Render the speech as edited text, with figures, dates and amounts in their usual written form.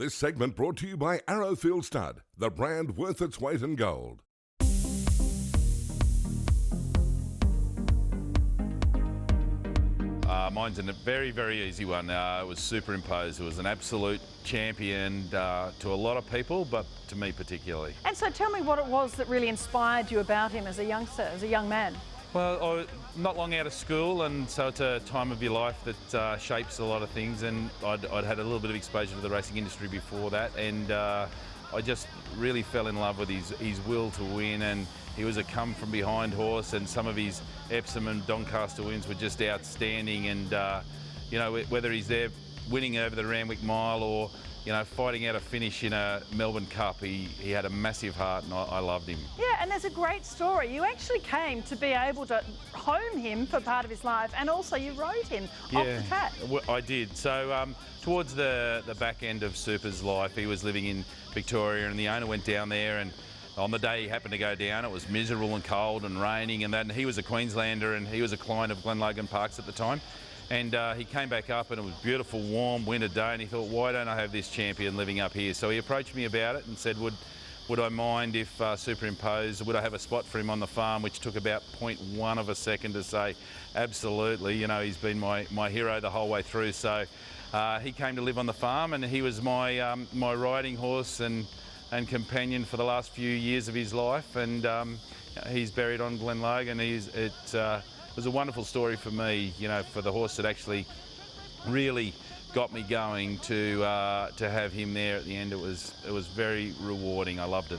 This segment brought to you by Arrowfield Stud, the brand worth its weight in gold. Mine's a very, very easy one. It was superimposed. It was an absolute champion to a lot of people, but to me particularly. And so tell me what it was that really inspired you about him as a youngster, as a young man. Well, I was not long out of school, and so it's a time of your life that shapes a lot of things, and I'd had a little bit of exposure to the racing industry before that, and I just really fell in love with his will to win, and he was a come-from-behind horse, and some of his Epsom and Doncaster wins were just outstanding, and you know, whether he's there winning over the Randwick Mile or fighting out a finish in a Melbourne Cup, he had a massive heart, and I loved him. Yeah, and there's a great story. You actually came to be able to hone him for part of his life, and also you rode him off the track. I did. So towards the back end of Super's life, he was living in Victoria, and the owner went down there, and on the day he happened to go down, it was miserable and cold and raining, and he was a Queenslander, and he was a client of Glenlogan Parks at the time. And he came back up, and it was a beautiful, warm winter day, and he thought, why don't I have this champion living up here? So he approached me about it and said, would I mind if superimposed, would I have a spot for him on the farm, which took about 0.1 of a second to say, absolutely. He's been my hero the whole way through. So he came to live on the farm, and he was my riding horse and companion for the last few years of his life, and he's buried on Glenlogan. It was a wonderful story for me, for the horse that actually really got me going to have him there at the end. It was very rewarding. I loved it.